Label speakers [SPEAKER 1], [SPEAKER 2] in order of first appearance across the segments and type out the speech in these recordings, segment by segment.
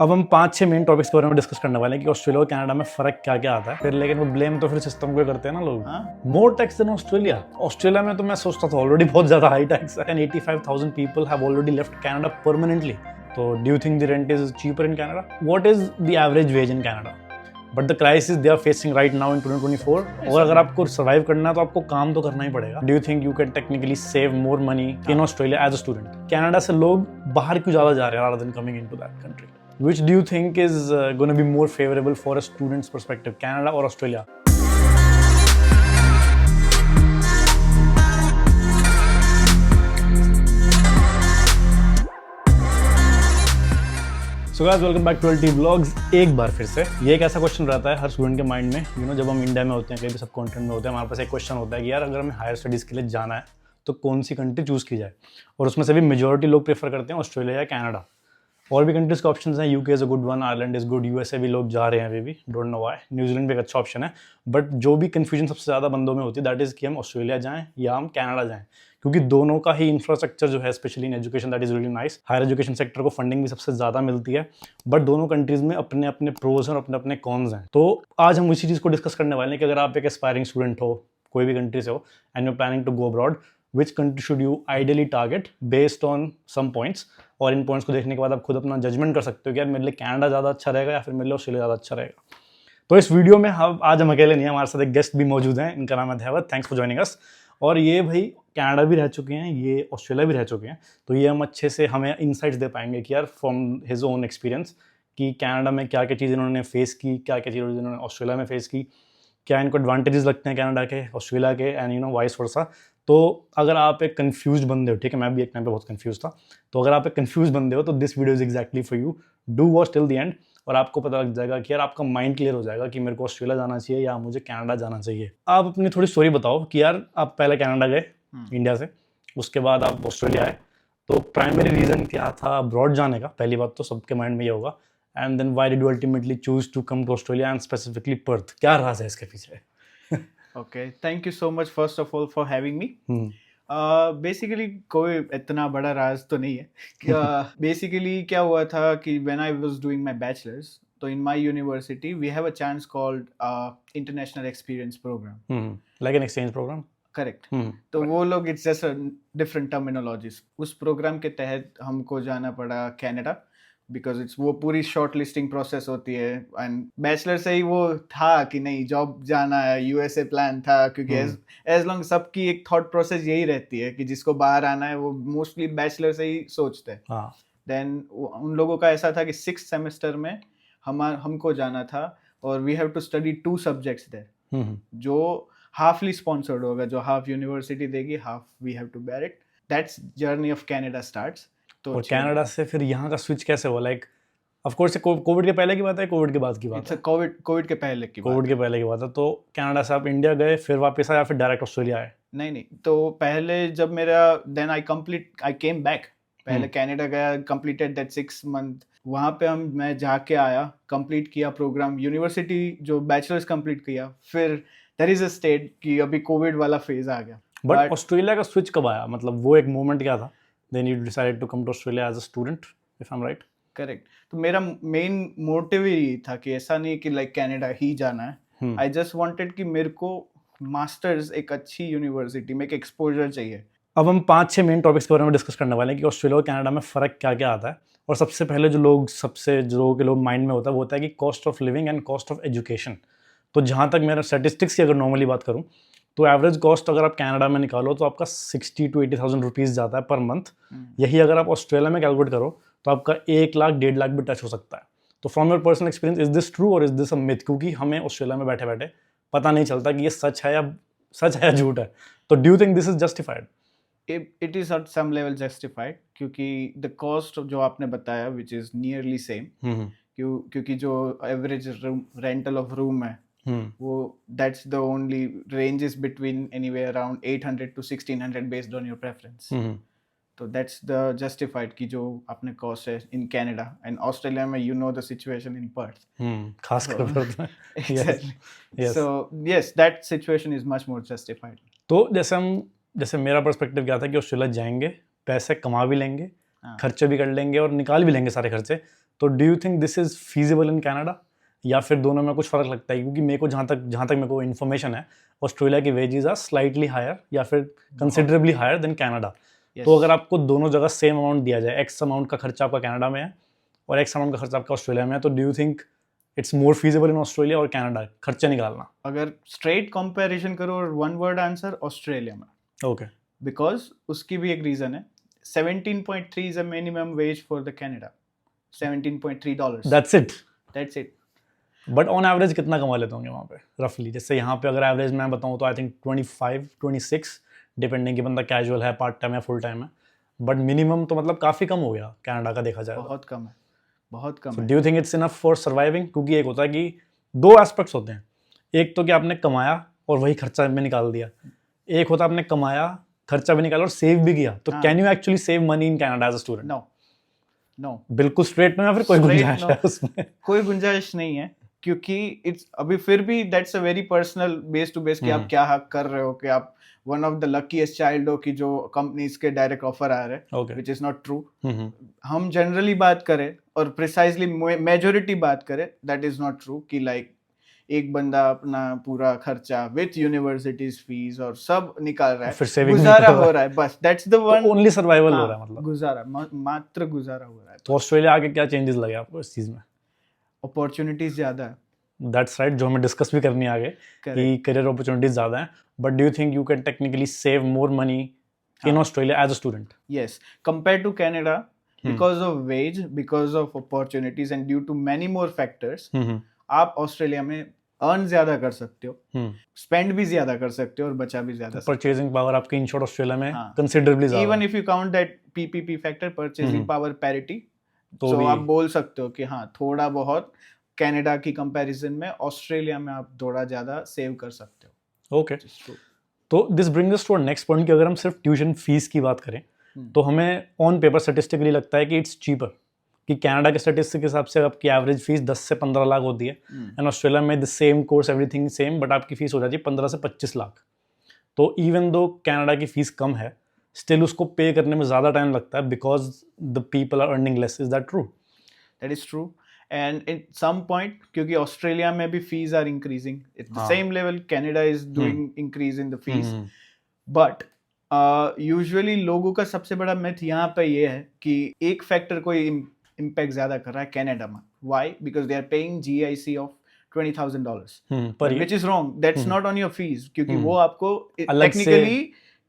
[SPEAKER 1] अब हम 5-6 main topics के बारे में डिस्कस करने वाले हैं कि ऑस्ट्रेलिया और कनाडा में फर्क क्या क्या आता है। फिर लेकिन वो ब्लेम तो फिर सिस्टम को करते हैं ना लोग। More tax than Australia. Australia में तो मैं सोचता था ऑलरेडी बहुत ज्यादा हाई टैक्स है and 85,000 people have already left Canada permanently. तो do you think the rent is cheaper in Canada? What is the average wage in Canada? But the crisis they are facing right now in 2024 और अगर आपको survive करना है तो आपको काम तो करना ही पड़ेगा। Do you think you can technically save more money in Australia as a student? Canada से लोग बाहर क्यों ज्यादा जा रहे हैं rather than coming into that country? Which do you think is going to be more favorable for a student's perspective, Canada or Australia? So guys, welcome back to LT Vlogs। एक बार फिर से ये एक ऐसा क्वेश्चन रहता है हर student के mind में, जब हम इंडिया में होते हैं, कहीं भी सब कॉन्टिनेंट में होते हैं, हमारे पास एक क्वेश्चन होता है कि यार अगर हमें हायर स्टडीज़ के लिए जाना है तो कौन सी कंट्री चूज़ की जाए। और उसमें से भी मेजॉरिटी लोग प्रेफर करते हैं ऑस्ट्रेलिया या कनाडा। और भी कंट्रीज के ऑप्शंस हैं, UK is a good one, Ireland is good, USA भी लोग जा रहे हैं अभी भी, डोंट नो व्हाई। न्यूजीलैंड भी एक अच्छा ऑप्शन है। बट जो भी कन्फ्यूजन सबसे ज़्यादा बंदों में होती है दैट इज़ कि हम ऑस्ट्रेलिया जाएं या हम कनाडा जाएं, क्योंकि दोनों का ही इंफ्रास्ट्रक्चर जो है specially in education that is really nice. Higher education sector को फंडिंग भी सबसे ज़्यादा मिलती है। बट दोनों कंट्रीज़ में अपने अपने प्रोज हैं और अपने अपने कॉन्स हैं। तो आज हम उसी चीज़ को डिस्कस करने वाले हैं कि अगर आप एक एस्पायरिंग स्टूडेंट हो, कोई भी कंट्री से हो, and you planning to go abroad, which country should you ideally target based on some points। और इन पॉइंट्स को देखने के बाद आप खुद अपना जजमेंट कर सकते हो कि यार मेरे लिए कनाडा ज़्यादा अच्छा रहेगा या फिर मेरे लिए ऑस्ट्रेलिया ज़्यादा अच्छा रहेगा। तो इस वीडियो में आज हम अकेले नहीं हैं, हमारे साथ एक गेस्ट भी मौजूद हैं, इनका नाम है Dhaivat. Thanks for joining us. और ये भाई कनाडा भी रह चुके हैं, ये ऑस्ट्रेलिया भी रह चुके हैं, तो ये हम अच्छे से हमें इंसाइट्स दे पाएंगे कि यार फ्रॉम हिज ओन एक्सपीरियंस कि कनाडा में क्या क्या चीज़ इन्होंने फेस की, क्या क्या चीज़ इन्होंने ऑस्ट्रेलिया में फेस की, क्या इनको एडवांटेजेस लगते हैं कनाडा के, ऑस्ट्रेलिया के, एंड वाइस वर्सा। तो अगर आप एक कंफ्यूज बंदे हो, ठीक है, मैं भी एक टाइम पे बहुत कंफ्यूज था, तो अगर आप एक कंफ्यूज बंदे हो तो this video is exactly for you. Do watch till the end और आपको पता लग जाएगा कि यार आपका माइंड क्लियर हो जाएगा कि मेरे को ऑस्ट्रेलिया जाना चाहिए या मुझे कनाडा जाना चाहिए। आप अपनी थोड़ी स्टोरी बताओ कि यार आप पहले कनाडा गए इंडिया से, उसके बाद आप ऑस्ट्रेलिया आए, तो प्राइमरी रीजन क्या था अब्रॉड जाने का? पहली बात तो सबके माइंड में ये होगा। And then why did you ultimately choose to come to Australia and specifically Perth? क्या राज है इसके पीछे?
[SPEAKER 2] Okay, thank you so much first of all for having me. Basically कोई इतना बड़ा राज तो नहीं है। Basically क्या हुआ था कि when I was doing my bachelor's, तो in my university we have a chance called international experience program.
[SPEAKER 1] Like an exchange program?
[SPEAKER 2] Correct. तो वो लोग it's just a different terminologies. उस प्रोग्राम के तहत हमको जाना पड़ा कनाडा, बिकॉज इट्स वो पूरी शॉर्ट लिस्टिंग प्रोसेस होती है। एंड बैचलर से ही वो था कि नहीं जॉब जाना है, यूएसए प्लान था, क्योंकि एज लॉन्ग सबकी एक थॉट प्रोसेस यही रहती है कि जिसको बाहर आना है वो मोस्टली बैचलर से ही सोचते हैं। देन उन लोगों का ऐसा था कि 6th सेमेस्टर में हमको जाना था और we have to study 2 subjects there, जो हाफली स्पॉन्सर्ड होगा, जो हाफ यूनिवर्सिटी देगी, half we have to bear it. That's journey of Canada starts. तो
[SPEAKER 1] और कनाडा से फिर यहाँ का स्विच कैसे हुआ? लाइक ऑफ कोर्स कोविड के पहले की बात है, कोविड के बाद की बात है?
[SPEAKER 2] कोविड के पहले की बात।
[SPEAKER 1] कोविड के पहले की बात है। तो कनाडा से आप इंडिया गए, फिर वापस आया, फिर डायरेक्ट ऑस्ट्रेलिया आए?
[SPEAKER 2] नहीं, तो पहले जब मेरा देन आई केम बैक। पहले कनाडा गया, कंप्लीटेड दैट 6 मंथ। वहाँ पे मैं जाके आया, कंप्लीट किया प्रोग्राम, यूनिवर्सिटी जो बैचलर्स कंप्लीट किया, फिर देयर इज अ स्टेट कि अभी कोविड वाला फेज आ गया।
[SPEAKER 1] बट ऑस्ट्रेलिया का स्विच कब आया? मतलब वो एक मोमेंट क्या था? Then you decided to come to Australia as a student, if I'm right?
[SPEAKER 2] Correct. तो मेरा मेन मोटिव ही था कि ऐसा नहीं कि लाइक कनाडा ही जाना है। आई जस्ट वांटेड कि मेरे को मास्टर्स एक अच्छी यूनिवर्सिटी में एक एक्सपोजर चाहिए।
[SPEAKER 1] अब हम 5-6 मेन टॉपिक्स के बारे में डिस्कस करने वाले हैं कि ऑस्ट्रेलिया और कनाडा में फ़र्क क्या क्या आता है। और सबसे पहले जो लोगों के माइंड में होता है वो होता है कि cost of living and cost of education. तो जहाँ तक मेरा स्टैटिस्टिक्स की अगर नॉर्मली बात करूँ तो एवरेज कॉस्ट अगर आप कनाडा में निकालो तो आपका 60,000 to 80,000 रुपीज़ जाता है पर मंथ। यही अगर आप ऑस्ट्रेलिया में कैलकुलेट करो तो आपका 1 लाख 1.5 लाख भी टच हो सकता है। तो from your personal experience is this true और इज दिस अ मिथ? क्योंकि हमें ऑस्ट्रेलिया में बैठे बैठे पता नहीं चलता कि ये सच है या झूठ है। तो do you think this is justified?
[SPEAKER 2] It is at some level justified, क्योंकि द कॉस्ट जो आपने बताया विच इज नियरली सेम, क्योंकि जो एवरेज रेंटल ऑफ रूम है वो that's the only ranges between anywhere around 800 to 1600 based on your preference. तो that's the justified कि जो अपने कॉस्ट है इन कनाडा एंड ऑस्ट्रेलिया में, you know the situation in Perth
[SPEAKER 1] खास कर।
[SPEAKER 2] So yes that situation is much more justified.
[SPEAKER 1] तो जैसे मेरा पर्सपेक्टिव क्या था कि ऑस्ट्रेलिया जाएंगे, पैसे कमा भी लेंगे, खर्चे भी कर लेंगे और निकाल भी लेंगे सारे खर्चे, तो do you think this is feasible in Canada, या फिर दोनों में कुछ फर्क लगता है? क्योंकि मेरे को जहाँ तक मेरे को इन्फॉर्मेशन है, ऑस्ट्रेलिया की वेजेस आर स्लाइटली हायर या फिर कंसिडरेबली हायर देन कनाडा। तो अगर आपको दोनों जगह सेम अमाउंट दिया जाए, एक्स अमाउंट का खर्चा आपका कनाडा में है और एक्स अमाउंट का खर्चा आपका ऑस्ट्रेलिया में है, तो do you think it's more feasible in Australia और कनाडा खर्चा निकालना?
[SPEAKER 2] अगर स्ट्रेट कंपैरिजन करो और वन वर्ड आंसर, ऑस्ट्रेलिया में।
[SPEAKER 1] ओके,
[SPEAKER 2] बिकॉज उसकी भी एक रीजन है, 17.3 is a minimum ways for the Canada, $17.3।
[SPEAKER 1] That's it.
[SPEAKER 2] It.
[SPEAKER 1] But on average कितना कमा लेते होंगे वहाँ पे रफली? जैसे यहाँ पे अगर एवरेज मैं बताऊँ तो आई थिंक 25-26, डिपेंडिंग कि बंदा कैजुअल है, पार्ट टाइम है, फुल टाइम है। बट मिनिमम तो मतलब काफ़ी कम हो गया कनाडा का देखा जाए।
[SPEAKER 2] बहुत कम है, बहुत कम है।
[SPEAKER 1] Do you think it's enough for surviving? क्योंकि एक होता है कि दो एस्पेक्ट्स होते हैं, एक तो कि आपने कमाया और वही खर्चा में निकाल दिया, एक होता है आपने कमाया, खर्चा भी निकाला और सेव भी किया। तो can you actually save money in Canada as a student?
[SPEAKER 2] No,
[SPEAKER 1] बिल्कुल स्ट्रेट में, या फिर कोई
[SPEAKER 2] Straight
[SPEAKER 1] गुंजाइश
[SPEAKER 2] no.
[SPEAKER 1] है उसमें?
[SPEAKER 2] कोई गुंजाइश नहीं है, क्योंकि इट्स अभी फिर भी that's a very personal base to base कि आप क्या हक कर रहे हो, कि आप one of the luckiest child हो कि जो कंपनीज के डायरेक्ट ऑफर आ रहे हैं,
[SPEAKER 1] Okay.
[SPEAKER 2] Which is not true. हम जनरली बात करें और प्रिसाइजली मेजोरिटी बात करें, दैट इज नॉट ट्रू कि लाइक एक बंदा अपना पूरा खर्चा विथ यूनिवर्सिटीज फीस और सब निकाल रहा
[SPEAKER 1] फिर
[SPEAKER 2] है,
[SPEAKER 1] saving नहीं
[SPEAKER 2] गुजारा
[SPEAKER 1] कर रहा
[SPEAKER 2] हो रहा है, बस that's the one.
[SPEAKER 1] Only survival हो रहा है मतलब।
[SPEAKER 2] गुजारा, मात्र गुजारा हो रहा है।
[SPEAKER 1] तो ऑस्ट्रेलिया आके क्या चेंजेस लगे आपको इस चीज़ में?
[SPEAKER 2] अपॉर्चुनिटीज ज्यादा है।
[SPEAKER 1] दैट्स राइट, जो हमें डिस्कस भी करनी है आगे कि करियर अपॉर्चुनिटीज ज़्यादा हैं। But do you think you can technically save more money in Australia as a student?
[SPEAKER 2] Yes, compared to Canada, because of wage, because of opportunities, and due to many more factors, आप Australia में earn ज्यादा कर सकते हो, spend भी ज्यादा कर सकते हो और बचा भी ज्यादा।
[SPEAKER 1] परचेजिंग पावर आपकी इन शॉर्ट ऑस्ट्रेलिया में
[SPEAKER 2] हाँ।
[SPEAKER 1] कंसिडरेबली ज़्यादा
[SPEAKER 2] even if you count that PPP factor, purchasing power parity,
[SPEAKER 1] तो
[SPEAKER 2] तो
[SPEAKER 1] भी
[SPEAKER 2] आप बोल सकते हो कि हाँ, थोड़ा बहुत कनाडा की कंपैरिजन में ऑस्ट्रेलिया में आप थोड़ा ज्यादा सेव कर सकते हो।
[SPEAKER 1] ओके। तो this brings us to our next point कि अगर हम सिर्फ ट्यूशन फीस की बात करें तो हमें ऑन पेपर स्टैटिस्टिकली लगता है कि इट्स चीपर, कि कनाडा के स्टैटिस्टिक के हिसाब से आपकी एवरेज फीस 10 से 15 लाख होती है, एंड ऑस्ट्रेलिया में the same course everything same, but आपकी फीस हो जाती है 15 से 25 लाख। तो इवन दो कनाडा की फीस कम है, स्टिल उसको पे करने में ज़्यादा टाइम लगता है because the people are earning less. Is that true?
[SPEAKER 2] That is true. And at some point, क्योंकि ऑस्ट्रेलिया में भी fees are increasing, at the same level Canada is doing increase in the fees, but usually लोगों का सबसे बड़ा myth यहाँ पे ये है कि एक फैक्टर कोई इम्पैक्ट ज्यादा कर रहा है कनाडा में। Why? Because they are paying GIC of $20,000,
[SPEAKER 1] पर
[SPEAKER 2] which is wrong. That's not on your fees, क्योंकि वो आपको
[SPEAKER 1] अलग से-
[SPEAKER 2] technically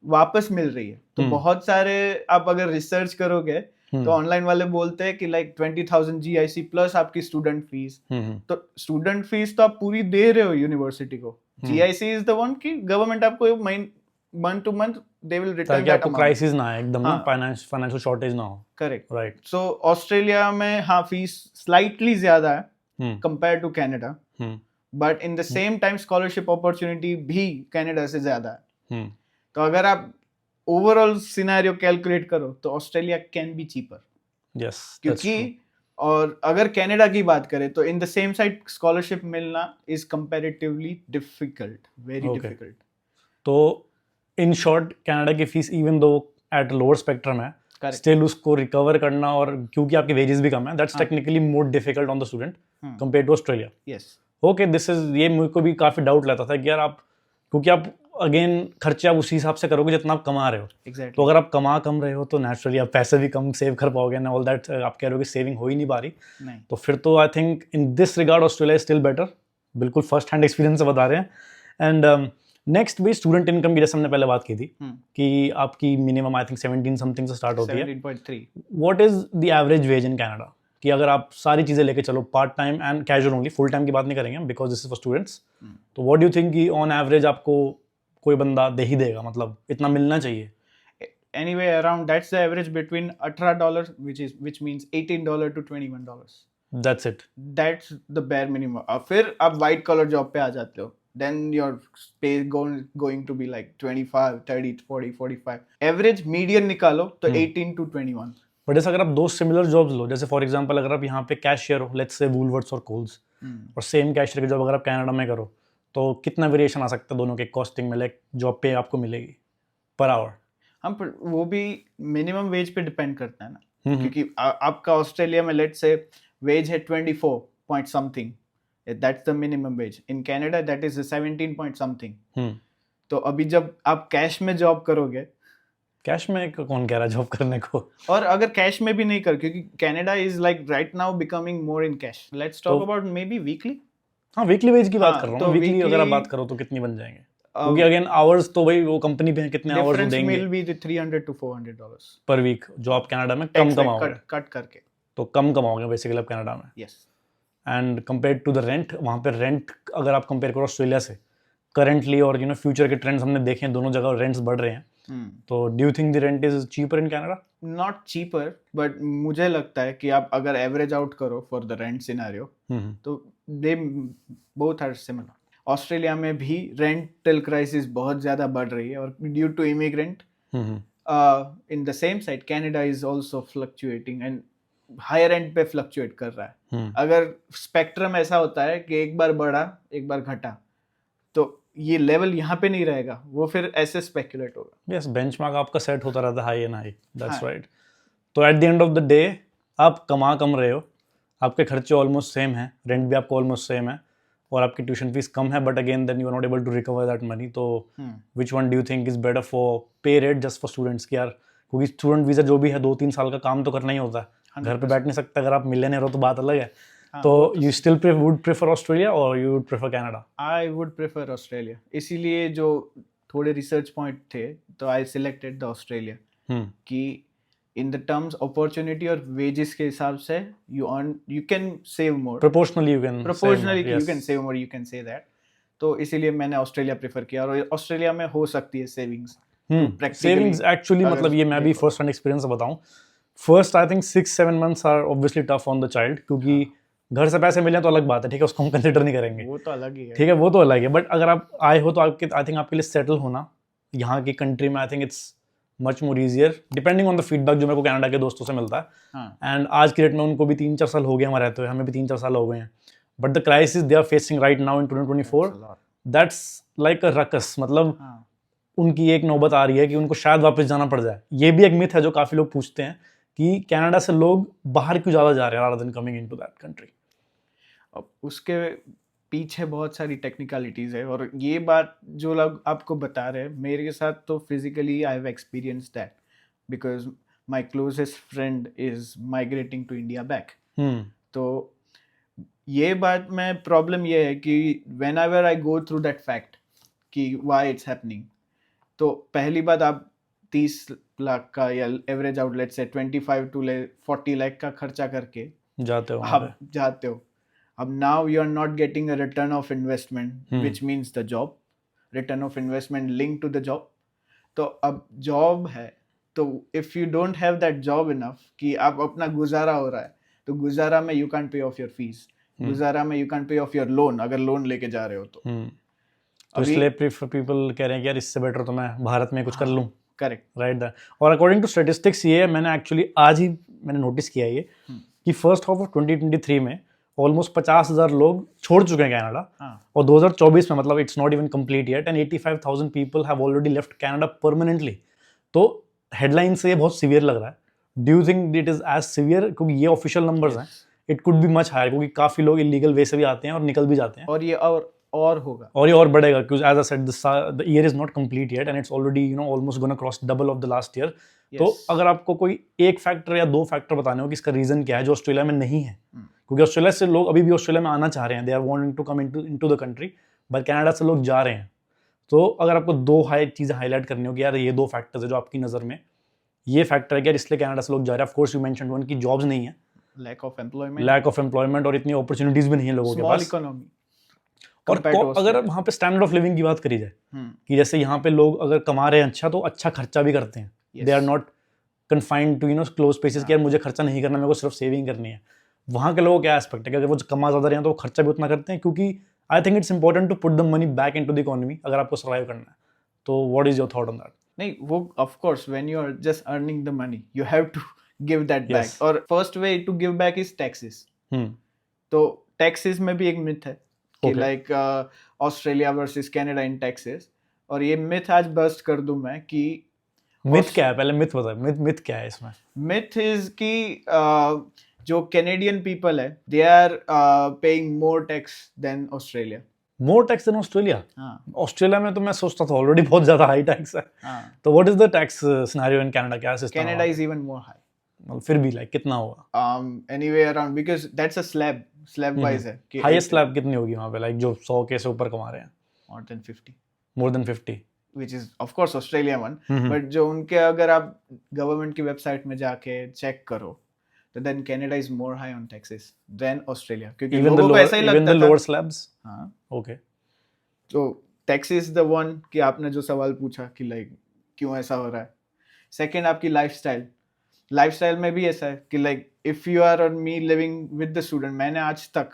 [SPEAKER 2] वापस मिल रही है। तो बहुत सारे आप अगर रिसर्च करोगे तो ऑनलाइन वाले बोलते हैं कि लाइक 20,000 GIC प्लस आपकी स्टूडेंट फीस। तो स्टूडेंट फीस तो आप पूरी दे रहे हो यूनिवर्सिटी को, GIC इज द वन कि गवर्नमेंट आपको month two month they will return
[SPEAKER 1] ताकि आपको क्राइसिस ना आए एकदम, ना फाइनेंशियल शॉर्टेज ना हो।
[SPEAKER 2] Correct,
[SPEAKER 1] right.
[SPEAKER 2] सो ऑस्ट्रेलिया में हाँ फीस स्लाइटली ज्यादा है compare to Canada, but in the same time scholarship opportunity भी कनाडा से ज्यादा है। तो अगर आप ओवरऑल सिनेरियो कैलकुलेट करो तो Australia can be cheaper.
[SPEAKER 1] Yes,
[SPEAKER 2] क्योंकि और अगर कनाडा की बात करें तो in the same side scholarship मिलना is comparatively difficult, very difficult.
[SPEAKER 1] तो इन शॉर्ट कनाडा की fees even though at lower spectrum है, स्टिल उसको रिकवर करना, और क्योंकि आपकी वेजेस भी कम है, that's technically more difficult on the student compare to Australia.
[SPEAKER 2] Yes,
[SPEAKER 1] okay, this is, ये मुझे को भी काफी डाउट रहता था कि यार आप, क्योंकि आप अगेन खर्चे आप उसी हिसाब से करोगे जितना आप कमा रहे हो।
[SPEAKER 2] एग्जैक्टली।
[SPEAKER 1] तो अगर आप कमा कम रहे हो तो नेचुरली आप पैसे भी कम सेव कर पाओगे ना, ऑल दैट आप कह रहे हो कि सेविंग हो ही नहीं पा रही।
[SPEAKER 2] नहीं,
[SPEAKER 1] तो फिर तो I think in this regard Australia is still better. बिल्कुल फर्स्ट हैंड एक्सपीरियंस से बता रहे हैं। एंड नेक्स्ट भी स्टूडेंट इनकम की, जैसे हमने पहले बात की थी कि आपकी मिनिमम आई थिंक 17 समथिंग से स्टार्ट होती है।
[SPEAKER 2] 17.3।
[SPEAKER 1] What is the average wage in Canada? कि अगर आप सारी चीज़ें लेके चलो, part time and casual only, full time की बात नहीं करेंगे because this is for students, तो व्हाट डू यू थिंक कि ऑन एवरेज आपको कोई बंदा दे ही देगा, मतलब इतना मिलना चाहिए?
[SPEAKER 2] Anyway, around that's the average between $18, which means $18 to $21.
[SPEAKER 1] That's it.
[SPEAKER 2] That's the bare minimum. फिर आप white collar job पे आ जाते हो, then your pay going to be like 25, 30, 40, 45. Average median निकालो तो 18 to 21.
[SPEAKER 1] बट जैसे अगर आप दो सिमिलर जॉब्स लो, जैसे फॉर एग्जांपल अगर आप यहाँ पे कैशियर हो, लेट्स से वूलवर्ट्स और कोल्स, और सेम कैशियर की जॉब अगर आप कनाडा में करो, तो कितना वेरिएशन आ सकता है दोनों के कॉस्टिंग में, लाइक जॉब पे आपको मिलेगी पर आवर?
[SPEAKER 2] हम वो भी मिनिमम वेज पे डिपेंड करता है ना, क्योंकि आपका ऑस्ट्रेलिया में लेट्स से वेज है 24 point something, that's the minimum wage. In Canada that is 17 point something. तो अभी जब आप कैश में जॉब करोगे,
[SPEAKER 1] कैश में कौन कह रहा है जॉब करने को?
[SPEAKER 2] और अगर कैश में भी नहीं कर, क्योंकि Canada is like right now becoming more in cash. Let's talk about may be weekly.
[SPEAKER 1] हाँ, वीकली वेज की बात
[SPEAKER 2] हाँ,
[SPEAKER 1] कर रहा
[SPEAKER 2] तो
[SPEAKER 1] हूँ. वीकली अगर आप
[SPEAKER 2] weekly-
[SPEAKER 1] बात करो तो कितनी बन जाएंगे? क्योंकि अगेन आवर्स तो भाई वो कंपनी पे है, कितने आवर्स वो
[SPEAKER 2] डिफरेंस
[SPEAKER 1] देंगे
[SPEAKER 2] विल बी $300 to $400
[SPEAKER 1] पर वीक, जो आप कनाडा में कम कमाओगे.
[SPEAKER 2] कट करके.
[SPEAKER 1] तो कम कमाओगे बेसिकली आप कनाडा में.
[SPEAKER 2] Yes.
[SPEAKER 1] And compare to the rent, वहाँ पे रेंट अगर आप कंपेयर करो ऑस्ट्रेलिया से करंटली, और फ्यूचर के ट्रेंड्स हमने देखे हैं, दोनों जगह रेंट्स बढ़ रहे हैं. तो do you think the rent is cheaper in Canada?
[SPEAKER 2] Not cheaper, but मुझे लगता है कि आप अगर एवरेज आउट करो फॉर द रेंट सिनेरियो, तो they both are similar. Australia में भी रेंटल क्राइसिस बहुत ज़्यादा बढ़ रही है, और due to immigrant in the same side Canada is also fluctuating and higher and पे फ्लक्चुएट कर रहा है. अगर स्पेक्ट्रम ऐसा होता है कि एक बार बढ़ा एक बार घटा, तो ये लेवल यहाँ पे नहीं रहेगा, वो फिर ऐसे स्पेकुलेट होगा.
[SPEAKER 1] यस, बेंचमार्क आपका सेट होता रहता है हाई एंड हाई. दैट्स
[SPEAKER 2] हाँ.
[SPEAKER 1] राइट. तो at the end of the day आप कमा कम रहे हो, आपके खर्चे ऑलमोस्ट सेम है, रेंट भी आपको ऑलमोस्ट सेम है, और आपकी ट्यूशन फीस कम है, but again then you are not able to recover that money. तो which one do you think is better for pay rate just for students की यार? क्योंकि स्टूडेंट वीज़ा जो भी है 2-3 साल का काम तो करना ही होता है, घर पे बैठ नहीं सकते. अगर आप मिलियनेयर हो तो बात अलग है. तो you still would prefer Australia or you would prefer Canada?
[SPEAKER 2] I would prefer Australia. इसीलिए जो थोड़े रिसर्च पॉइंट थे, तो आई सिलेक्टेड द ऑस्ट्रेलिया. कि इन द टर्म्स अपॉर्चुनिटी और वेजेस के हिसाब से you can save more.
[SPEAKER 1] Proportionally you can
[SPEAKER 2] save more, you can say that. तो इसीलिए मैंने ऑस्ट्रेलिया प्रेफर किया, और ऑस्ट्रेलिया में हो सकती है सेविंग्स.
[SPEAKER 1] सेविंग्स एक्चुअली, मतलब ये मैं भी फर्स्ट हैंड एक्सपीरियंस बताऊं. First I think 6-7 months are obviously tough on the child, क्योंकि घर से पैसे मिले तो अलग बात है, ठीक है, उसको हम कंसिडर नहीं करेंगे,
[SPEAKER 2] वो तो अलग ही है.
[SPEAKER 1] ठीक है, वो तो अलग है. बट अगर आप आए हो तो आपके आई थिंक आपके लिए सेटल होना यहाँ की कंट्री में, आई think it's much more easier, depending on the feedback जो मेरे को कनाडा के दोस्तों से मिलता है. एंड आज के डेट में उनको भी 3-4 साल हो गए हमारे रहते हुए, हमें भी 3-4 साल हो गए हैं. But the crisis they are facing right now in 2024, that's like a ruckus. मतलब उनकी एक नौबत आ रही है कि उनको शायद वापस जाना पड़ जाए. ये भी एक मिथ है जो काफ़ी लोग पूछते हैं कि कनाडा से लोग बाहर क्यों ज़्यादा जा रहे हैं rather than coming into that country.
[SPEAKER 2] अब उसके पीछे बहुत सारी टेक्निकलिटीज़ है, और ये बात जो लोग आपको बता रहे हैं, मेरे साथ तो physically I have experience that, because my closest friend is migrating to India back. तो ये बात में प्रॉब्लम ये है कि whenever I go through that fact कि वाई इट्स हैपनिंग, तो पहली बात आप 30 लाख का या एवरेज आउटलेट से 25 to 40 लाख का खर्चा करके
[SPEAKER 1] जाते हो.
[SPEAKER 2] आप जाते हो. अब now you are not getting a return of investment, which means the job, return of investment link to the job. तो अब जॉब है, तो if you don't have that job enough कि आप अपना गुजारा हो रहा है, तो गुजारा में you can pay of your fees, गुजारा में you can pay of your loan, अगर लोन लेके जा रहे हो तो.
[SPEAKER 1] तो इसलिए पीपल कह रहे हैं कि यार इससे बेटर तो मैं भारत में कुछ कर लूँ.
[SPEAKER 2] Correct,
[SPEAKER 1] right. और अकॉर्डिंग टू स्टेटिस्टिक्स, ये मैंने एक्चुअली आज ही मैंने नोटिस किया ये कि फर्स्ट हाफ ऑफ 2023 में ऑलमोस्ट 50,000 लोग छोड़ चुके हैं कनाडा. और 2024 में, मतलब it's not even complete yet, and 85,000 people have already left Canada permanently. तो हेडलाइन से ये बहुत सीवियर लग रहा है. Do you think it is as severe? क्योंकि ये ऑफिशियल नंबर्स हैं, it could be much higher, क्योंकि काफी लोग इलीगल वे से भी आते हैं और निकल भी जाते हैं.
[SPEAKER 2] और ये और होगा,
[SPEAKER 1] और ये और बढ़ेगा, क्योंकि as I said the year is not complete yet, and it's already almost gonna cross double of the last year. तो अगर आपको कोई एक फैक्टर या 2 फैक्टर बताने हो कि इसका रीजन क्या है जो ऑस्ट्रेलिया में नहीं है, क्योंकि ऑस्ट्रेलिया से लोग अभी भी ऑस्ट्रेलिया में आना चाह रहे हैं, they are wanting to come into the country, but Canada से लोग जा रहे हैं. तो अगर आपको 2 चीज़ें हाईलाइट करनी हो कि यार ये 2 फैक्टर्स है जो आपकी नज़र में ये फैक्टर है कि यार इसलिए कनाडा से लोग जा रहे हैं. Of course you mentioned one की जॉब्स नहीं है,
[SPEAKER 2] लैक ऑफ एम्प्लॉयमेंट
[SPEAKER 1] और इतनी अपॉर्चुनिटीज भी नहीं है लोगों के पास.
[SPEAKER 2] इकोनॉमी.
[SPEAKER 1] और अगर वहाँ पे स्टैंडर्ड ऑफ लिविंग की बात करी जाए कि जैसे यहाँ पे लोग अगर कमा रहे हैं अच्छा, तो अच्छा खर्चा भी करते हैं. They are not confined to close spaces कि यार मुझे खर्चा नहीं करना, मेरे को सिर्फ सेविंग करनी है. वहाँ के लोगों का क्या एस्पेक्ट है कि अगर वो कमा ज़्यादा रहे हैं तो वो खर्चा भी उतना करते हैं, क्योंकि I think it's important to put the money back into the economy अगर आपको सर्वाइव करना है. तो what is your thought on that?
[SPEAKER 2] नहीं, वो of course when you are just earning the money you have to give that back, और first way to give back is taxes. तो taxes में भी एक मिथ है कि like Australia versus Canada in taxes, और ये मिथ आज बस्ट कर दूं मैं कि
[SPEAKER 1] मिथ क्या है, पहले मिथ बता. मिथ क्या है इसमें?
[SPEAKER 2] मिथ इज कि जो कैनेडियन पीपल है they are paying more tax than Australia.
[SPEAKER 1] More tax than Australia?
[SPEAKER 2] हाँ
[SPEAKER 1] ऑस्ट्रेलिया में तो मैं सोचता था ऑलरेडी बहुत ज्यादा हाई टैक्स है.
[SPEAKER 2] हाँ.
[SPEAKER 1] तो what is the tax scenario in Canada? क्या सिस्टम है
[SPEAKER 2] Canada
[SPEAKER 1] वहाँ
[SPEAKER 2] is even more high.
[SPEAKER 1] पे? फिर भी लाइक कितना होगा?
[SPEAKER 2] Anyway around because that's a slab wise है कि
[SPEAKER 1] हाईएस्ट स्लैब कितनी होगी वहाँ पे, लाइक जो 100 के से ऊपर कमा रहे हैं?
[SPEAKER 2] more than 50,
[SPEAKER 1] more than 50?
[SPEAKER 2] which is of course Australia one. But जो उनके अगर आप गवर्नमेंट की वेबसाइट में जाके चेक करो तो then Canada is more high on taxes than Australia, क्योंकि
[SPEAKER 1] इवन द
[SPEAKER 2] लोगों को ऐसा ही
[SPEAKER 1] लोअर, इवन द
[SPEAKER 2] लगता था.
[SPEAKER 1] Lower slabs?
[SPEAKER 2] हाँ,
[SPEAKER 1] ओके.
[SPEAKER 2] तो टैक्स इज द वन कि आपने जो सवाल पूछा कि लाइक क्यों ऐसा हो रहा है. सेकंड आपकी लाइफस्टाइल में भी ऐसा है कि लाइक इफ यू आर और मी लिविंग विद द स्टूडेंट, मैंने आज तक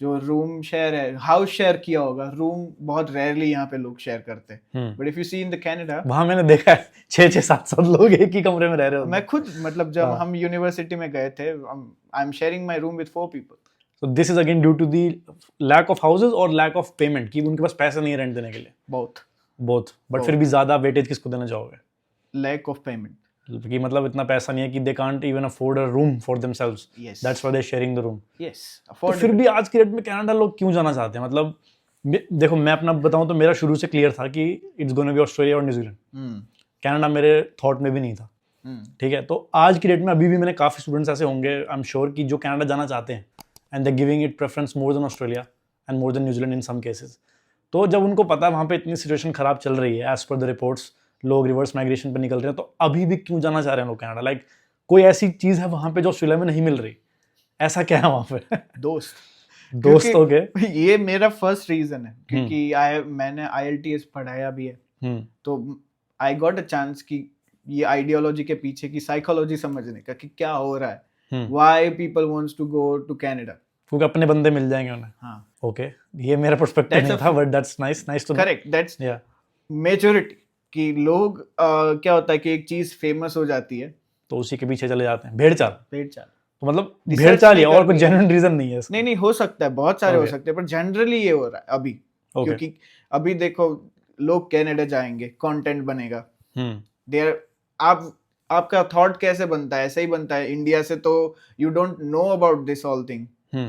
[SPEAKER 2] जो रूम शेयर है, हाउस शेयर किया होगा. रूम बहुत रेयरली यहाँ पे लोग शेयर करते हैं, but if you see in the Canada,
[SPEAKER 1] वहाँ मैंने देखा है 6-7 लोग एक ही कमरे में रह रहे होते
[SPEAKER 2] मैं
[SPEAKER 1] हैं.
[SPEAKER 2] खुद मतलब जब
[SPEAKER 1] हाँ.
[SPEAKER 2] हम यूनिवर्सिटी में गए थे, I am sharing my room with 4 people.
[SPEAKER 1] So this is again due to the lack of houses or lack of payment, कि उनके पास पैसे नहीं है रेंट देने के लिए?
[SPEAKER 2] both.
[SPEAKER 1] बट फिर भी ज्यादा वेटेज किसको देना चाहोगे?
[SPEAKER 2] lack of payment.
[SPEAKER 1] कि मतलब इतना पैसा नहीं है कि they can't even afford a room for themselves,
[SPEAKER 2] Yes.
[SPEAKER 1] That's why they sharing the room.
[SPEAKER 2] Yes,
[SPEAKER 1] तो
[SPEAKER 2] afford
[SPEAKER 1] फिर भी आज के डेट में कनाडा लोग क्यों जाना चाहते हैं? मतलब देखो मैं अपना बताऊं तो मेरा शुरू से क्लियर था कि इट्स गोना बी ऑस्ट्रेलिया और न्यूजीलैंड. कनाडा मेरे थॉट में भी नहीं था. ठीक है, तो आज की डेट में अभी भी मैंने काफी स्टूडेंट्स ऐसे होंगे आई एम श्योर कि जो कनाडा जाना चाहते हैं and they giving it preference more than Australia and more than New Zealand in some cases. तो जब उनको पता है वहाँ पे इतनी सिचुएशन खराब चल रही है एज पर द रिपोर्ट्स, लोग रिवर्स माइग्रेशन पे निकल रहे हैं, तो अभी भी क्यों जाना चाह रहे हैं लोग कनाडा? लाइक कोई ऐसी चीज है वहाँ पे जो ऑस्ट्रेलिया में नहीं मिल रही? ऐसा क्या है वहाँ पे? दोस्त हो गए.
[SPEAKER 2] ये मेरा फर्स्ट रीजन है क्योंकि मैंने IELTS पढ़ाया भी है, तो आई गॉट अ चांस कि ये आइडियोलॉजी के पीछे की साइकोलॉजी समझने का कि क्या हो रहा है, why people wants to go to Canada,
[SPEAKER 1] क्योंकि अपने बंदे मिल जाएंगे उन्हें.
[SPEAKER 2] हाँ
[SPEAKER 1] ओके, ये मेरा पर्सपेक्टिव नहीं था, but that's nice to
[SPEAKER 2] correct. That's majority कि लोग क्या होता है कि एक चीज फेमस हो जाती है
[SPEAKER 1] तो उसी के पीछे चले जाते हैं. भेड़चाल. तो मतलब
[SPEAKER 2] Research
[SPEAKER 1] भेड़चाल ही है
[SPEAKER 2] नहीं
[SPEAKER 1] और कोई
[SPEAKER 2] करनी
[SPEAKER 1] जेन्युइन रीजन नहीं है इसका.
[SPEAKER 2] नहीं हो सकता है, बहुत सारे हो
[SPEAKER 1] Okay.
[SPEAKER 2] सकते हैं, पर जनरली ये हो रहा है अभी.
[SPEAKER 1] Okay.
[SPEAKER 2] क्योंकि अभी देखो लोग कनाडा जाएंगे, कंटेंट बनेगा, देयर आपका थॉट कैसे बनता है? ऐसे ही बनता है. इंडिया से तो you don't know about this all thing,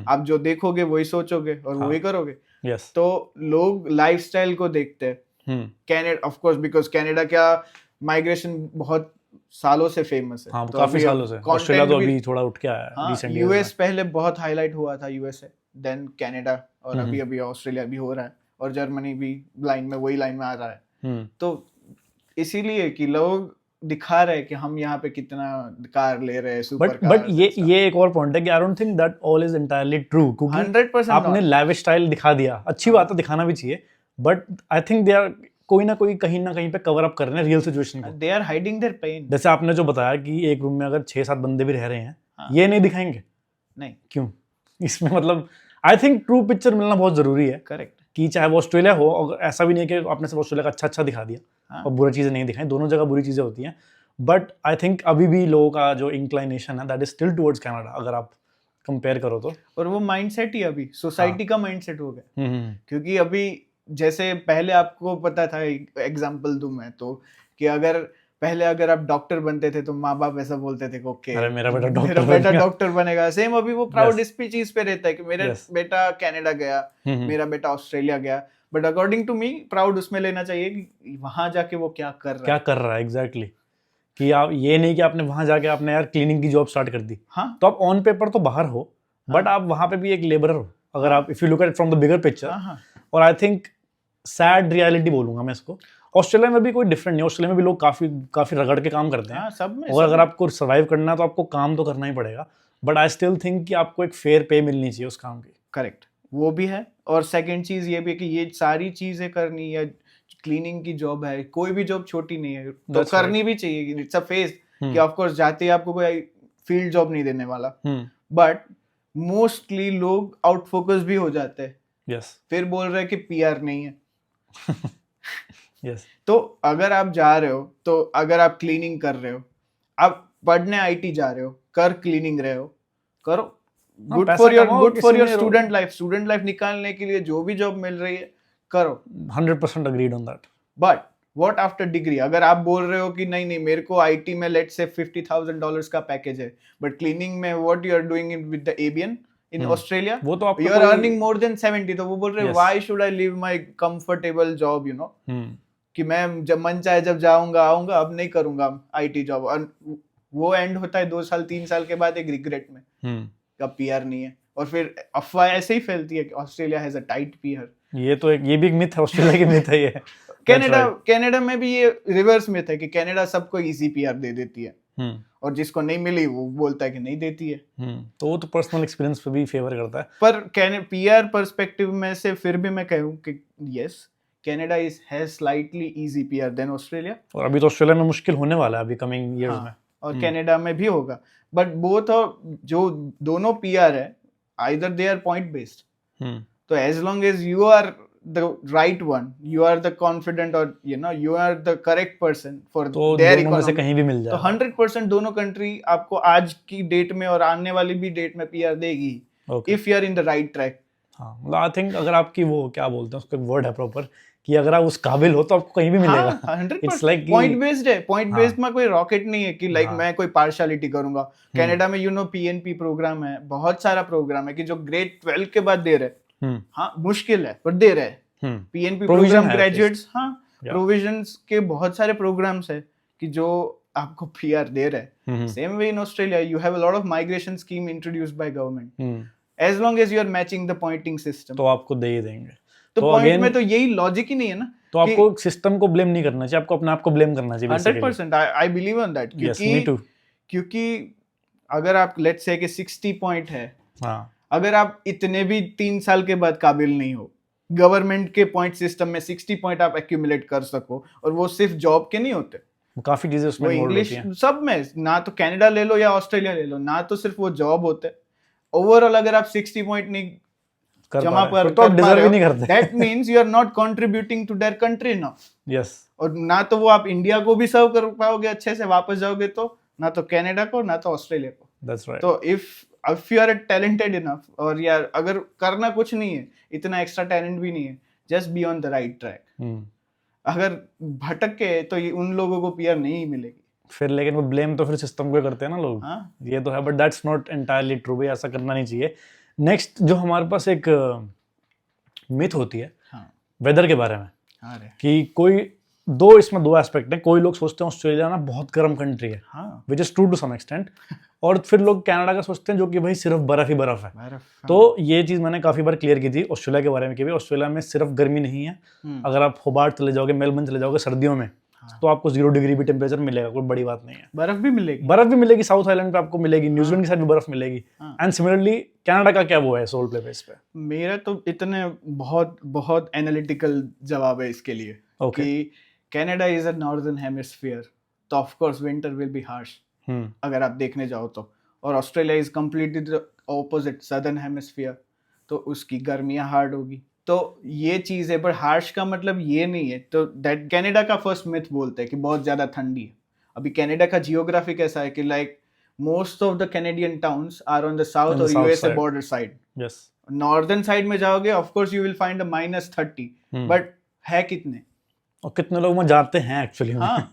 [SPEAKER 2] आप जो देखोगे वही सोचोगे और वही करोगे.
[SPEAKER 1] यस.
[SPEAKER 2] तो लोग लाइफस्टाइल को देखते हैं. Canada of course because Canada क्या माइग्रेशन बहुत सालों से फेमस है.
[SPEAKER 1] हाँ,
[SPEAKER 2] तो
[SPEAKER 1] काफी
[SPEAKER 2] अभी
[SPEAKER 1] सालों से.
[SPEAKER 2] content
[SPEAKER 1] ऑस्ट्रेलिया तो
[SPEAKER 2] भी-
[SPEAKER 1] अभी थोड़ा उठ के आया है रिसेंट ईयर्स
[SPEAKER 2] यूएस पहले बहुत हाईलाइट हुआ था, यूएसए देन कनाडा, और अभी ऑस्ट्रेलिया भी हो रहा है, और जर्मनी भी वही लाइन में आ रहा है.
[SPEAKER 1] में.
[SPEAKER 2] तो इसीलिए कि लोग दिखा रहे हैं कि हम यहाँ पे कितना कार ले रहे हैं, सुपर
[SPEAKER 1] बट ये एक और पॉइंट है कि I don't think that all is entirely true, क्योंकि
[SPEAKER 2] 100%
[SPEAKER 1] आपने लैविश स्टाइल दिखा दिया, अच्छी बात है, दिखाना भी चाहिए, but I think they are कोई ना कोई कहीं ना कहीं पे कवर अप कर रहे हैं रियल सिचुएशन को.
[SPEAKER 2] They are hiding their pain.
[SPEAKER 1] जैसे आपने जो बताया कि एक रूम में अगर 6-7 बंदे भी रह रहे हैं, ये नहीं दिखाएंगे?
[SPEAKER 2] नहीं.
[SPEAKER 1] क्यों? इसमें मतलब आई थिंक ट्रू पिक्चर मिलना बहुत जरूरी है.
[SPEAKER 2] करेक्ट.
[SPEAKER 1] कि चाहे वो ऑस्ट्रेलिया हो, और ऐसा भी नहीं कि आपने सिर्फ ऑस्ट्रेलिया का अच्छा दिखा दिया और बुरी चीजें नहीं दिखाई, दोनों जगह बुरी चीजें होती हैं. बट आई थिंक अभी भी लोगों का जो इंक्लाइनेशन है that is still towards Canada, अगर आप कंपेयर करो तो.
[SPEAKER 2] और वो माइंडसेट ही अभी सोसाइटी का माइंडसेट हो गया. क्योंकि अभी जैसे पहले आपको पता था, एग्जांपल दूं मैं तो, कि अगर आप डॉक्टर बनते थे तो माँ बाप ऐसा बोलते थे ओके
[SPEAKER 1] अरे मेरा बेटा
[SPEAKER 2] डॉक्टर बनेगा. सेम अभी वो प्राउड इस चीज पे रहता है कि मेरा बेटा कनाडा गया, मेरा बेटा ऑस्ट्रेलिया गया. But according to me proud उसमें लेना चाहिए कि वहां जाके वो क्या कर रहा है.
[SPEAKER 1] एग्जैक्टली. कि आप ये नहीं कि आपने वहां जाके आपने यार क्लीनिंग की जॉब स्टार्ट कर दी,
[SPEAKER 2] हाँ,
[SPEAKER 1] तो आप ऑन पेपर तो बाहर हो, बट आप वहां पे भी एक लेबरर हो, अगर आप if you look at from the bigger picture. और आई थिंक सैड रियलिटी बोलूंगा मैं इसको. ऑस्ट्रेलिया में भी कोई डिफरेंट नहीं, ऑस्ट्रेलिया में भी लोग काफी रगड़ के काम करते हैं.
[SPEAKER 2] सब में.
[SPEAKER 1] और अगर आपको सर्वाइव करना है तो आपको काम तो करना ही पड़ेगा, बट आई स्टिल थिंक कि आपको एक फेयर पे मिलनी चाहिए उस काम की.
[SPEAKER 2] करेक्ट, वो भी है. और सेकंड चीज ये भी है कि ये सारी चीजें करनी है, क्लीनिंग की जॉब है, कोई भी जॉब छोटी नहीं है, तो
[SPEAKER 1] That's
[SPEAKER 2] करनी भी चाहिए. इट्स अ फेज कि ऑफ कोर्स जाते ही आपको कोई फील्ड जॉब नहीं देने वाला, बट मोस्टली लोग आउट फोकस भी हो जाते हैं.
[SPEAKER 1] यस.
[SPEAKER 2] फिर बोल रहे हैं कि PR नहीं है.
[SPEAKER 1] यस.
[SPEAKER 2] तो अगर आप जा रहे हो, तो अगर आप क्लीनिंग कर रहे हो, आप पढ़ने IT जा रहे हो, कर क्लीनिंग रहे हो, करो. Good for your student life निकालने के लिए जो भी जॉब मिल रही है करो.
[SPEAKER 1] 100% agreed on that.
[SPEAKER 2] But what after degree? अगर आप बोल रहे हो कि नहीं नहीं मेरे को आईटी में लेट्स से $50,000 का पैकेज है, बट क्लीनिंग में what you are doing with the एबियन इन ऑस्ट्रेलिया,
[SPEAKER 1] वो तो आपका
[SPEAKER 2] यू आर
[SPEAKER 1] कोई
[SPEAKER 2] अर्निंग मोर देन 70, तो वो बोल रहे हैं
[SPEAKER 1] Yes.
[SPEAKER 2] Why should I leave my comfortable job, you know,
[SPEAKER 1] hmm
[SPEAKER 2] कि मैं जब मन चाहे जब जाऊंगा आऊंगा, अब नहीं करूंगा आईटी जॉब। और वो एंड होता है 2 साल 3 साल के बाद एक रिग्रेट में, अब पीआर नहीं है। और फिर अफवाह ऐसे ही फैलती है कि Australia has a tight PR.
[SPEAKER 1] ये भी एक मिथ है, ऑस्ट्रेलिया की मिथ है ये।
[SPEAKER 2] कनाडा में भी ये रिवर्स मिथ है कि कनाडा सबको इजी पीआर दे देती है, और जिसको नहीं मिली वो बोलता है कि नहीं देती है।
[SPEAKER 1] तो वो तो पर्सनल एक्सपीरियंस पे भी फेवर करता है।
[SPEAKER 2] पर पीआर पर्सपेक्टिव में से फिर भी मैं कहूँ कि yes, Canada has slightly easy PR than Australia.
[SPEAKER 1] और अभी तो ऑस्ट्रेलिया में मुश्किल होने वाला है अभी कमिंग ईयर्स में,
[SPEAKER 2] और कनाडा में भी होगा। बट बोथ जो दोनों पीआर है, either they are point based, तो as long as you are the right one, you are the confident, और you know you are the correct person for
[SPEAKER 1] तो
[SPEAKER 2] देयर
[SPEAKER 1] दोनों में से
[SPEAKER 2] इकोनॉमी,
[SPEAKER 1] कहीं भी मिल
[SPEAKER 2] तो
[SPEAKER 1] जाए
[SPEAKER 2] 100% दोनों कंट्री आपको आज की डेट में और आने वाली भी डेट में पीआर देगी, if you are in the right track.
[SPEAKER 1] हाँ, मतलब आई थिंक अगर आपकी वो क्या बोलते हैं उसका वर्ड है प्रॉपर, कि अगर आप उस काबिल हो तो आपको कहीं भी मिलेगा।
[SPEAKER 2] हाँ, 100%।
[SPEAKER 1] It's like
[SPEAKER 2] पॉइंट बेस्ड है, पॉइंट
[SPEAKER 1] हाँ।
[SPEAKER 2] बेस्ड में कोई रॉकेट नहीं है कि लाइक
[SPEAKER 1] हाँ।
[SPEAKER 2] मैं कोई पार्शियलिटी करूंगा। कनाडा में यू नो पीएनपी प्रोग्राम है, बहुत सारा प्रोग्राम है कि जो ग्रेड 12 के बाद दे रहे हैं। हाँ, मुश्किल है पर दे रहे हैं। पीएनपी
[SPEAKER 1] Provision
[SPEAKER 2] प्रोग्राम
[SPEAKER 1] है
[SPEAKER 2] ग्रेजुएट्स, हाँ,
[SPEAKER 1] Yeah.
[SPEAKER 2] प्रोविजंस के बहुत सारे प्रोग्राम्स है कि जो आपको पीआर दे रहे हैं। Same way in Australia you have a lot of migration scheme introduced by government, as long as you are matching the pointing system,
[SPEAKER 1] तो आपको दे ही देंगे।
[SPEAKER 2] तो
[SPEAKER 1] तो
[SPEAKER 2] पॉइंट
[SPEAKER 1] again-
[SPEAKER 2] में तो यही लॉजिक ही नहीं है ना।
[SPEAKER 1] तो आपको सिस्टम को ब्लेम नहीं करना चाहिए, आपको अपने आप को ब्लेम करना चाहिए।
[SPEAKER 2] 100% I believe on that,
[SPEAKER 1] Yes, me too.
[SPEAKER 2] क्योंकि अगर आप लेट्स से कि 60 पॉइंट है,
[SPEAKER 1] हाँ,
[SPEAKER 2] अगर आप इतने भी 3 साल के बाद काबिल नहीं हो, गवर्नमेंट के पॉइंट सिस्टम में 60 पॉइंट आप एक्यूमुलेट कर सको, और वो सिर्फ जॉब के नहीं होते,
[SPEAKER 1] काफी चीजें
[SPEAKER 2] वो
[SPEAKER 1] उसमें involved
[SPEAKER 2] इंग्लिश
[SPEAKER 1] होती हैं।
[SPEAKER 2] सब में, ना तो कनाडा ले लो या ऑस्ट्रेलिया ले लो, ना तो सिर्फ वो जॉब होते, ओवरऑल अगर आप 60 पॉइंट नहीं
[SPEAKER 1] कर
[SPEAKER 2] जमा
[SPEAKER 1] पा रहे हैं,
[SPEAKER 2] पर
[SPEAKER 1] फिर तो आप
[SPEAKER 2] कर पा
[SPEAKER 1] डिजर्व
[SPEAKER 2] रहे
[SPEAKER 1] ही नहीं
[SPEAKER 2] हो,
[SPEAKER 1] करते।
[SPEAKER 2] That means you are not contributing to their country now.
[SPEAKER 1] Yes,
[SPEAKER 2] और ना तो वो आप इंडिया को भी सर्व कर पाओगे अच्छे से, वापस जाओगे तो, ना तो कनाडा को ना तो ऑस्ट्रेलिया को।
[SPEAKER 1] That's right.
[SPEAKER 2] तो if you are talented enough, और यार अगर करना कुछ नहीं है, इतना एक्स्ट्रा टैलेंट भी नहीं है, just be on the right track. अगर भटक के तो ये उन लोगों को पीआर नहीं मिलेगी
[SPEAKER 1] फिर लेकिन वो ब्लेम तो फिर सिस्टम को ही करते हैं ना लोग।
[SPEAKER 2] हाँ,
[SPEAKER 1] ये तो है, but that's not entirely true भाई, ऐसा करना नहीं चाहिए। नेक्स्ट जो हमारे पास एक मिथ होती है
[SPEAKER 2] हाँ,
[SPEAKER 1] वेदर के बारे में,
[SPEAKER 2] हाँ रे,
[SPEAKER 1] कि इसमें दो एस्पेक्ट हैं। कोई लोग सोचते हैं ऑस्ट्रेलिया ना बहुत गर्म कंट्री है,
[SPEAKER 2] हाँ,
[SPEAKER 1] which is true to some extent, और फिर लोग कनाडा का सोचते हैं जो कि भाई सिर्फ बर्फ ही बर्फ है।
[SPEAKER 2] बर्फ, हाँ।
[SPEAKER 1] तो ये चीज़ मैंने काफ़ी बार क्लियर की थी ऑस्ट्रेलिया के बारे में कि भाई ऑस्ट्रेलिया में सिर्फ गर्मी नहीं है। अगर आप होबार्ट चले जाओगे, मेलबर्न चले जाओगे सर्दियों में, तो आपको 0 डिग्री भी टेम्परेचर मिलेगा, कोई बड़ी बात नहीं है।
[SPEAKER 2] बर्फ भी मिलेगी,
[SPEAKER 1] बर्फ भी मिलेगी, साउथ आइलैंड पे आपको मिलेगी, न्यूजीलैंड की साइड भी बर्फ मिलेगी। एंड सिमिलरली कनाडा का क्या वो है सोल प्ले बेस पे?
[SPEAKER 2] मेरा तो इतने बहुत बहुत एनालिटिकल जवाब है इसके लिए
[SPEAKER 1] Okay.
[SPEAKER 2] कि Canada is a northern hemisphere, तो of course winter will be harsh अगर आप देखने जाओ तो, और Australia is completely the opposite, southern hemisphere, तो उसकी गर्मियां हार्ड होगी। तो ये चीज है, पर हार्श का मतलब ये नहीं है। तो दैट कनाडा का फर्स्ट मिथ बोलते हैं कि बहुत ज्यादा ठंडी है। अभी कनाडा का जियोग्राफी कैसा है कि like most of the Canadian towns are on the south और USA border side.
[SPEAKER 1] Yes,
[SPEAKER 2] northern side में जाओगे of course you will find a -30, but है कितने,
[SPEAKER 1] और कितने लोग वहाँ जाते हैं एक्चुअली?
[SPEAKER 2] हाँ,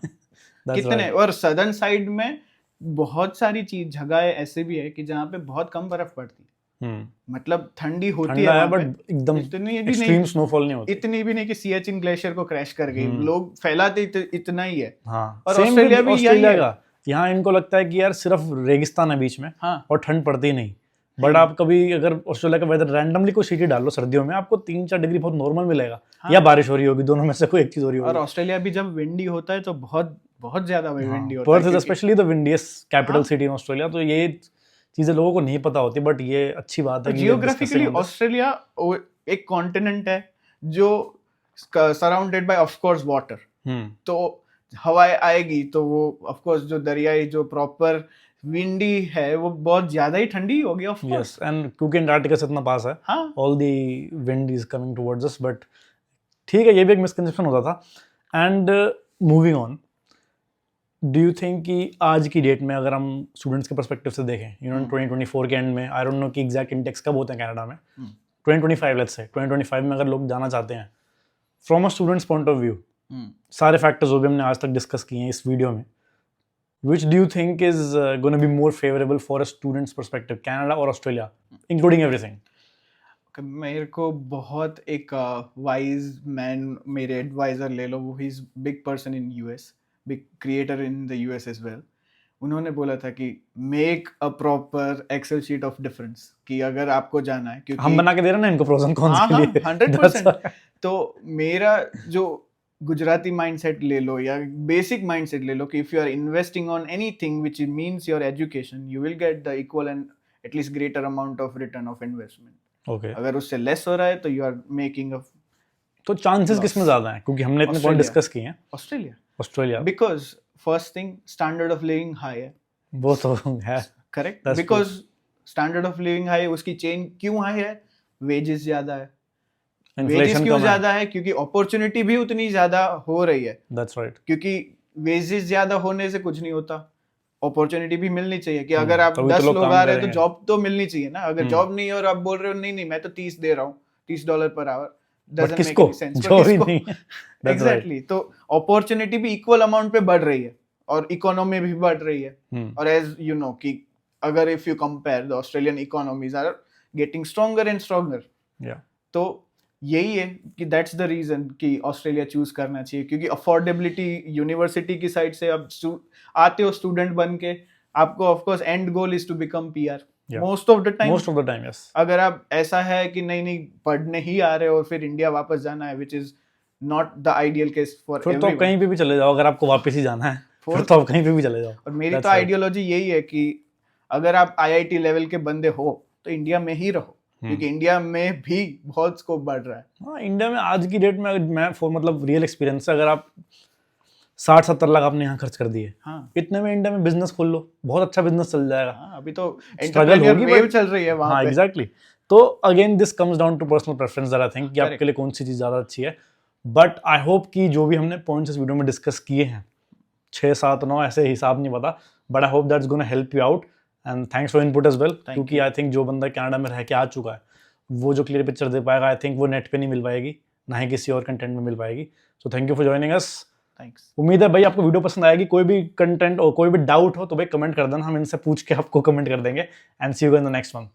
[SPEAKER 2] कितने। और सदर्न साइड में बहुत सारी जगह ऐसे भी है कि जहाँ पे बहुत कम बर्फ पड़ती है, मतलब ठंडी होती है वहाँ
[SPEAKER 1] बट
[SPEAKER 2] पे,
[SPEAKER 1] एकदम
[SPEAKER 2] इतनी भी
[SPEAKER 1] एक्सट्रीम
[SPEAKER 2] नहीं,
[SPEAKER 1] स्नोफॉल नहीं होती।
[SPEAKER 2] इतनी भी नहीं कि सियाचिन ग्लेशियर को क्रैश कर गई। लोग फैलाते इतना ही है।
[SPEAKER 1] हाँ,
[SPEAKER 2] और
[SPEAKER 1] Same
[SPEAKER 2] ऑस्ट्रेलिया
[SPEAKER 1] with
[SPEAKER 2] भी यही
[SPEAKER 1] ऑस्ट्रेलिया
[SPEAKER 2] है।
[SPEAKER 1] का, यहाँ इनको लगता है कि यार सिर्फ रेगिस्तान है बीच में
[SPEAKER 2] हाँ,
[SPEAKER 1] और ठंड पड़ती नहीं। बट आप कभी अगर ऑस्ट्रेलिया का वेदर रैंडमली कोई सिटी डाल लो सर्दियों में, आपको 3-4 डिग्री बहुत नॉर्मल मिलेगा। या बारिश हो रही होगी, दोनों में से कोई एक चीज हो रही
[SPEAKER 2] और
[SPEAKER 1] होगी।
[SPEAKER 2] ऑस्ट्रेलिया भी जब विंडी होता है तो बहुत बहुत ज्यादा विंडी होता
[SPEAKER 1] पर्थ
[SPEAKER 2] है,
[SPEAKER 1] इज स्पेशली द विंडीएस्ट कैपिटल
[SPEAKER 2] हाँ।
[SPEAKER 1] City in Australia. तो ये चीजें लोगों को नहीं पता होती, बट ये अच्छी बात है कि
[SPEAKER 2] जियोग्राफिकली ऑस्ट्रेलिया एक कॉन्टिनेंट है जो surrounded by of course water. तो हवाएं आएगी तो वो ऑफ कोर्स जो दरियाई जो प्रॉपर विंडी है वो बहुत ज्यादा ही ठंडी होगी ऑफ कोर्स।
[SPEAKER 1] यस, एंड क्योंकि अंटार्कटिका से इतना पास है,
[SPEAKER 2] हाँ,
[SPEAKER 1] all the wind is coming towards us. But ठीक है, ये भी एक मिसकंसेप्शन होता था। And moving on, do you think कि आज की डेट में अगर हम स्टूडेंट्स के पर्सपेक्टिव से देखें, 2024 के एंड में, आई डोंट नो कि एग्जैक्ट इंटेक्स कब होते हैं कनाडा में, 2025 लेट्स से 2025 में अगर लोग जाना चाहते हैं from a students point of view, सारे फैक्टर्स जो भी हमने आज तक डिस्कस किए हैं इस वीडियो में, which do you think is going to be more favorable for a student's perspective, Canada or Australia, including everything?
[SPEAKER 2] मेरे को बहुत एक वाइज मैन, मेरे एडवाइजर ले लो, वो ही is big person in US, big creator in the US as well. उन्होंने बोला था कि make a proper excel sheet of difference, कि अगर आपको जाना है, क्योंकि
[SPEAKER 1] हम बना के दे रहे हैं ना इनको प्रोस एंड कॉन्स के लिए।
[SPEAKER 2] 100%। तो मेरा जो गुजराती माइंडसेट ले लो या बेसिक माइंडसेट ले लो कि if you are investing on anything which means your education, you will get the equal and at least greater amount of return of investment.
[SPEAKER 1] Okay,
[SPEAKER 2] अगर उससे लेस हो रहा है तो यू आर मेकिंग अ
[SPEAKER 1] तो चांसेस किसमें ज्यादा हैं, क्योंकि हमने इतने पॉइंट डिस्कस किए हैं?
[SPEAKER 2] Australia, because first thing standard of living high है,
[SPEAKER 1] वो तो है
[SPEAKER 2] correct,
[SPEAKER 1] That's
[SPEAKER 2] because standard of living high है, उसकी चेन क्यों हाई है? वेजेस ज्यादा है। वेजेस
[SPEAKER 1] इन्फ्लेशन
[SPEAKER 2] क्यों
[SPEAKER 1] कम है।
[SPEAKER 2] ज्यादा है? क्योंकि अपॉर्चुनिटी भी उतनी ज्यादा हो रही है।
[SPEAKER 1] That's right.
[SPEAKER 2] क्योंकि वेजेस ज्यादा होने से कुछ नहीं होता, अपॉर्चुनिटी भी मिलनी चाहिए। कि अगर आप
[SPEAKER 1] तभी तो
[SPEAKER 2] 10
[SPEAKER 1] लोग
[SPEAKER 2] लोग
[SPEAKER 1] काम
[SPEAKER 2] आ रहे हैं तो
[SPEAKER 1] करेंगे।
[SPEAKER 2] जॉब तो मिलनी चाहिए ना। अगर जॉब नहीं है और आप बोल रहे हो नहीं नहीं मैं तो 30 दे रहा हूँ, $30 पर आवर,
[SPEAKER 1] बट किसको जो भी नहीं है।
[SPEAKER 2] एग्जैक्टली। तो अपॉर्चुनिटी भी इक्वल अमाउंट पे बढ़ रही है और इकोनॉमी भी बढ़ रही है। और एज यू नो कि अगर if you compare the Australian economies are getting stronger and stronger, तो यही है कि दैट्स द रीजन कि ऑस्ट्रेलिया चूज करना चाहिए। क्योंकि अफोर्डेबिलिटी यूनिवर्सिटी की साइड से अब आते हो स्टूडेंट बन के, आपको of course and goal is to become PR most of the time.
[SPEAKER 1] Yes.
[SPEAKER 2] अगर आप ऐसा है कि नहीं नहीं पढ़ने ही आ रहे हो और फिर इंडिया वापस जाना है, which is not the ideal case for
[SPEAKER 1] फिर तो आप कहीं पे भी चले जाओ, अगर आपको वापस ही जाना है फिर तो आप कहीं पे भी चले जाओ।
[SPEAKER 2] और मेरी तो आइडियोलॉजी यही है कि अगर आप आईआईटी लेवल के बंदे हो तो इंडिया में ही रहो, क्योंकि इंडिया में भी बहुत स्कोप बढ़ रहा है।
[SPEAKER 1] हाँ, इंडिया में आज की डेट में मैं मतलब रियल एक्सपीरियंस से, अगर आप 60-70 लाख आपने यहाँ खर्च कर दिए, इतने में इंडिया में बिजनेस खोल लो, बहुत अच्छा बिजनेस चल जाएगा।
[SPEAKER 2] अभी तो
[SPEAKER 1] स्ट्रगल होगी,
[SPEAKER 2] वेव चल रही है वहाँ पे।
[SPEAKER 1] एग्जैक्टली। तो again this comes down to personal preference that I think कि आपके लिए कौन सी चीज़ ज़्यादा अच्छी है। बट आई होप कि जो भी हमने पॉइंट्स इस वीडियो में डिस्कस किए हैं, 6, 7, 9 ऐसे हिसाब नहीं पता, but I hope that's gonna help you out and thanks for input as well. क्योंकि आई थिंक जो बंदा कनाडा में रह के आ चुका है वो जो क्लियर पिक्चर दे पाएगा, आई थिंक वो नेट पे नहीं मिल पाएगी, ना ही किसी और कंटेंट में मिल पाएगी। So thank you for joining us.
[SPEAKER 2] Thanks.
[SPEAKER 1] उम्मीद है भाई आपको वीडियो पसंद आएगी। कोई भी कंटेंट और कोई भी डाउट हो तो भाई कमेंट कर देना, हम इनसे पूछ के आपको कमेंट कर देंगे। And see you in the next one.